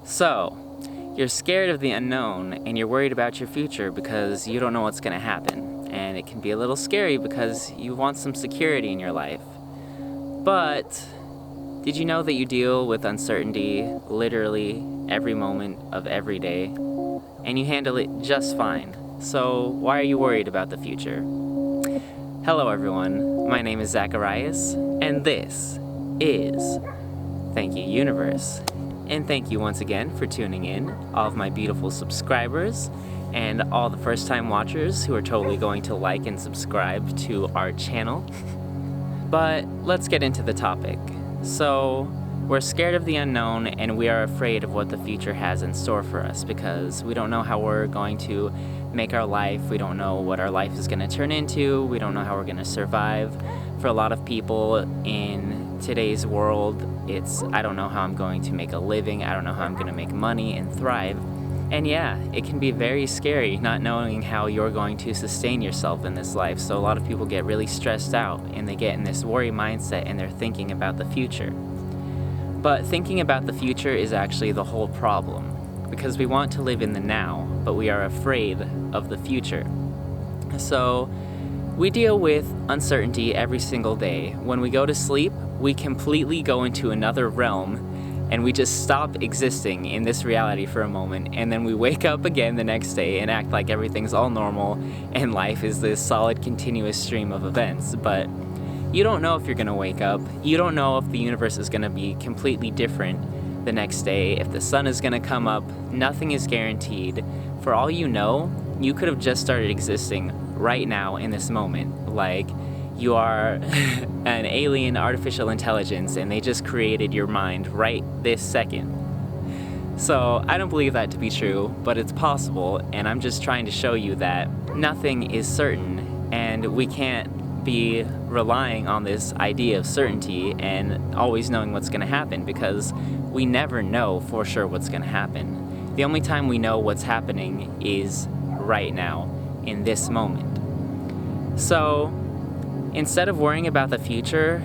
So, you're scared of the unknown and you're worried about your future because you don't know what's going to happen. And it can be a little scary because you want some security in your life. But did you know that you deal with uncertainty literally every moment of every day? And you handle it just fine. So why are you worried about the future? Hello everyone, my name is Zacharias, and this is Thank You Universe. And thank you once again for tuning in, all of my beautiful subscribers and all the first-time watchers who are totally going to like and subscribe to our channel. But let's get into the topic. So, we're scared of the unknown and we are afraid of what the future has in store for us because we don't know how we're going to make our life, we don't know what our life is going to turn into, we don't know how we're going to survive. For a lot of people in today's world, it's, I don't know how I'm going to make a living, I don't know how I'm going to make money and thrive. And yeah, it can be very scary not knowing how you're going to sustain yourself in this life. So a lot of people get really stressed out and they get in this worry mindset and they're thinking about the future. But thinking about the future is actually the whole problem because we want to live in the now, but we are afraid of the future. So we deal with uncertainty every single day. When we go to sleep, we completely go into another realm and we just stop existing in this reality for a moment, and then we wake up again the next day and act like everything's all normal and life is this solid continuous stream of events. But you don't know if you're gonna wake up, you don't know if the universe is gonna be completely different the next day, if the sun is gonna come up, nothing is guaranteed. For all you know, you could have just started existing right now in this moment. Like, you are an alien artificial intelligence and they just created your mind right this second. So I don't believe that to be true, but it's possible, and I'm just trying to show you that nothing is certain and we can't be relying on this idea of certainty and always knowing what's going to happen because we never know for sure what's going to happen. The only time we know what's happening is right now, in this moment. So instead of worrying about the future,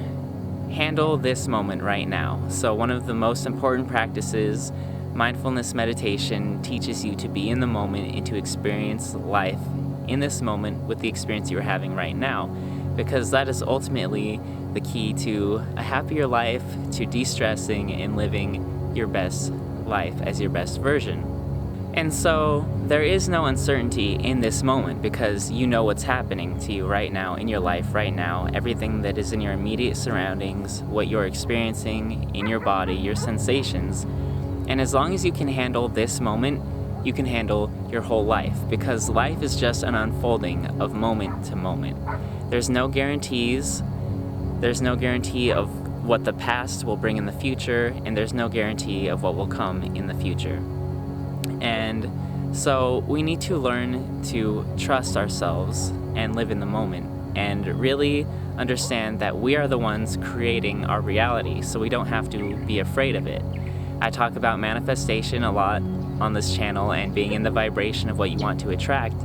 handle this moment right now. So one of the most important practices, mindfulness meditation, teaches you to be in the moment and to experience life in this moment with the experience you're having right now, because that is ultimately the key to a happier life, to de-stressing and living your best life as your best version. And so there is no uncertainty in this moment because you know what's happening to you right now in your life right now, everything that is in your immediate surroundings, what you're experiencing in your body, your sensations. And as long as you can handle this moment, you can handle your whole life because life is just an unfolding of moment to moment. There's no guarantees, there's no guarantee of what the past will bring in the future, and there's no guarantee of what will come in the future. And so we need to learn to trust ourselves and live in the moment and really understand that we are the ones creating our reality, so we don't have to be afraid of it. I talk about manifestation a lot on this channel and being in the vibration of what you want to attract,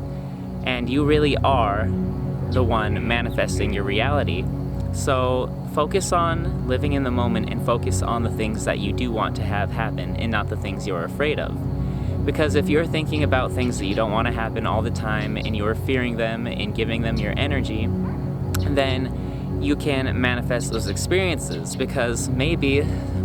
and you really are the one manifesting your reality. So focus on living in the moment and focus on the things that you do want to have happen and not the things you're afraid of. Because if you're thinking about things that you don't want to happen all the time and you're fearing them and giving them your energy, then you can manifest those experiences because maybe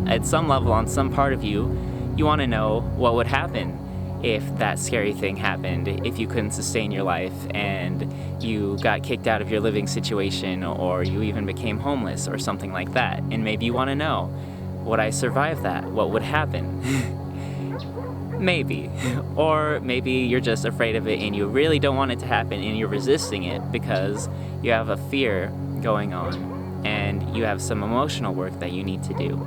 at some level on some part of you, you want to know what would happen if that scary thing happened, if you couldn't sustain your life and you got kicked out of your living situation or you even became homeless or something like that. And maybe you want to know, would I survive that? What would happen? Maybe. Or maybe you're just afraid of it and you really don't want it to happen and you're resisting it because you have a fear going on and you have some emotional work that you need to do.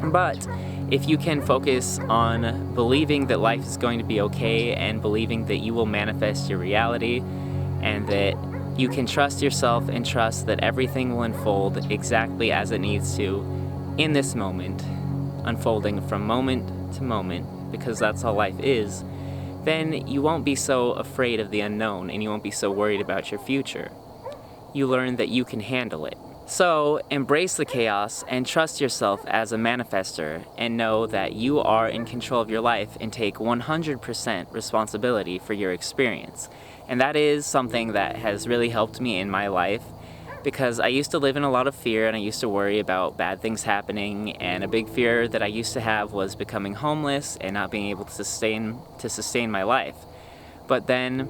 But if you can focus on believing that life is going to be okay and believing that you will manifest your reality and that you can trust yourself and trust that everything will unfold exactly as it needs to in this moment, unfolding from moment to moment, because that's all life is, then you won't be so afraid of the unknown and you won't be so worried about your future. You learn that you can handle it. So embrace the chaos and trust yourself as a manifester, and know that you are in control of your life and take 100% responsibility for your experience. And that is something that has really helped me in my life, because I used to live in a lot of fear and I used to worry about bad things happening, and a big fear that I used to have was becoming homeless and not being able to sustain my life. But then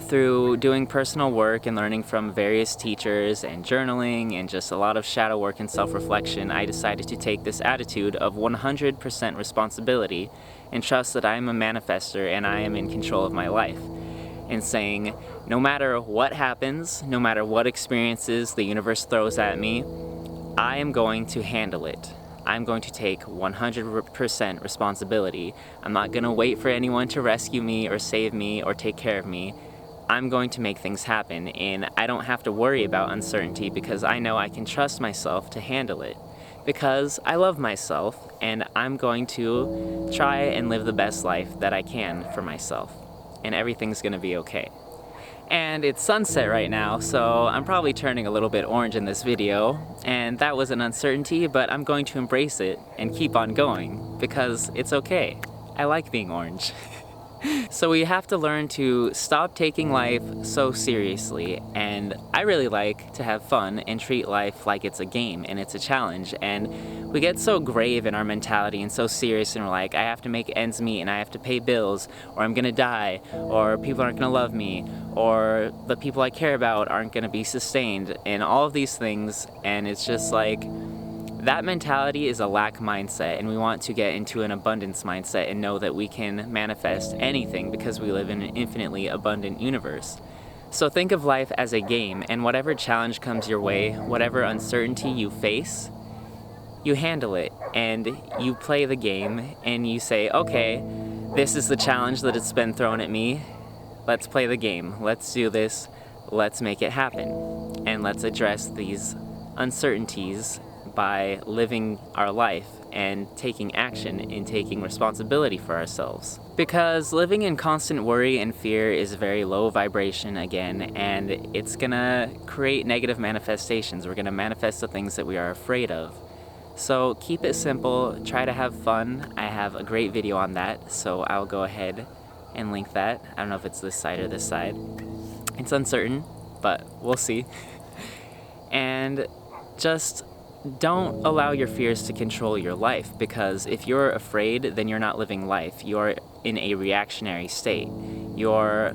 through doing personal work and learning from various teachers and journaling and just a lot of shadow work and self-reflection, I decided to take this attitude of 100% responsibility and trust that I am a manifester and I am in control of my life. And saying, no matter what happens, no matter what experiences the universe throws at me, I am going to handle it. I'm going to take 100% responsibility. I'm not going to wait for anyone to rescue me or save me or take care of me. I'm going to make things happen, and I don't have to worry about uncertainty because I know I can trust myself to handle it. Because I love myself, and I'm going to try and live the best life that I can for myself. And everything's gonna be okay. And it's sunset right now, so I'm probably turning a little bit orange in this video, and that was an uncertainty, but I'm going to embrace it and keep on going because it's okay. I like being orange. So we have to learn to stop taking life so seriously, and I really like to have fun and treat life like it's a game and it's a challenge. And we get so grave in our mentality and so serious, and we're like, I have to make ends meet and I have to pay bills, or I'm gonna die, or people aren't gonna love me, or the people I care about aren't gonna be sustained, and all of these things. And it's just like, that mentality is a lack mindset, and we want to get into an abundance mindset and know that we can manifest anything because we live in an infinitely abundant universe. So think of life as a game, and whatever challenge comes your way, whatever uncertainty you face, you handle it and you play the game and you say, okay, this is the challenge that it's been thrown at me. Let's play the game. Let's do this. Let's make it happen. And let's address these uncertainties by living our life and taking action and taking responsibility for ourselves. Because living in constant worry and fear is very low vibration again, and it's gonna create negative manifestations. We're gonna manifest the things that we are afraid of. So keep it simple, try to have fun. I have a great video on that, so I'll go ahead and link that. I don't know if it's this side or this side. It's uncertain, but we'll see. And just don't allow your fears to control your life, because if you're afraid, then you're not living life. You're in a reactionary state. You're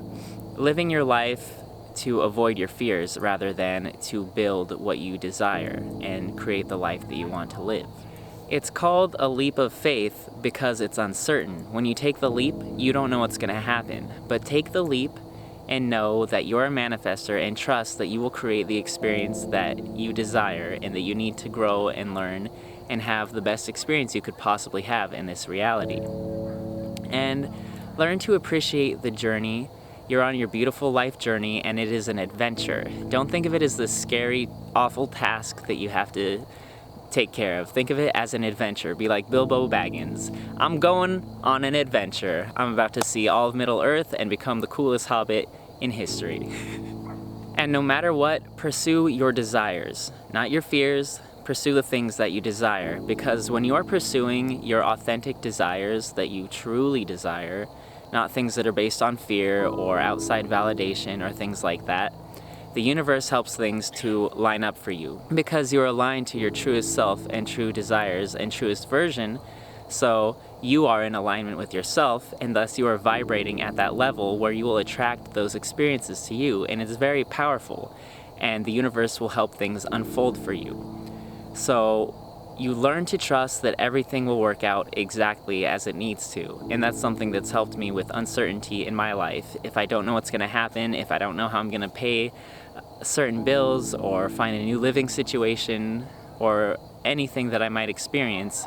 living your life to avoid your fears rather than to build what you desire and create the life that you want to live. It's called a leap of faith because it's uncertain. When you take the leap, you don't know what's going to happen. But take the leap and know that you're a manifester, and trust that you will create the experience that you desire and that you need to grow and learn and have the best experience you could possibly have in this reality. And learn to appreciate the journey. You're on your beautiful life journey, and it is an adventure. Don't think of it as this scary, awful task that you have to take care of. Think of it as an adventure. Be like Bilbo Baggins. I'm going on an adventure. I'm about to see all of Middle-earth and become the coolest hobbit in history. And no matter what, pursue your desires, not your fears. Pursue the things that you desire, because when you are pursuing your authentic desires that you truly desire, not things that are based on fear or outside validation or things like that, the universe helps things to line up for you because you're aligned to your truest self and true desires and truest version. So you are in alignment with yourself, and thus you are vibrating at that level where you will attract those experiences to you, and it's very powerful, and the universe will help things unfold for you. So you learn to trust that everything will work out exactly as it needs to, and that's something that's helped me with uncertainty in my life. If I don't know what's going to happen, if I don't know how I'm going to pay certain bills or find a new living situation or anything that I might experience,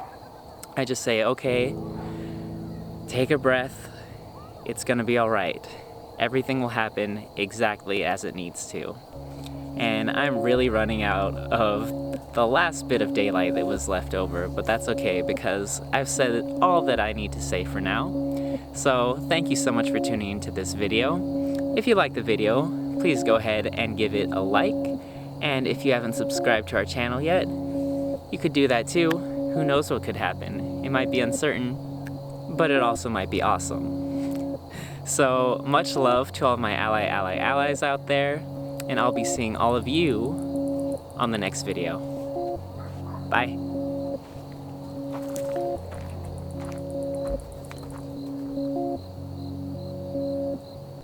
I just say, okay, take a breath, it's going to be all right. Everything will happen exactly as it needs to. And I'm really running out of the last bit of daylight that was left over, but that's okay because I've said all that I need to say for now. So thank you so much for tuning into this video. If you liked the video, please go ahead and give it a like And if you haven't subscribed to our channel yet, you could do that too. Who knows what could happen? It might be uncertain, but it also might be awesome. So much love to all my allies out there, and I'll be seeing all of you on the next video. Bye.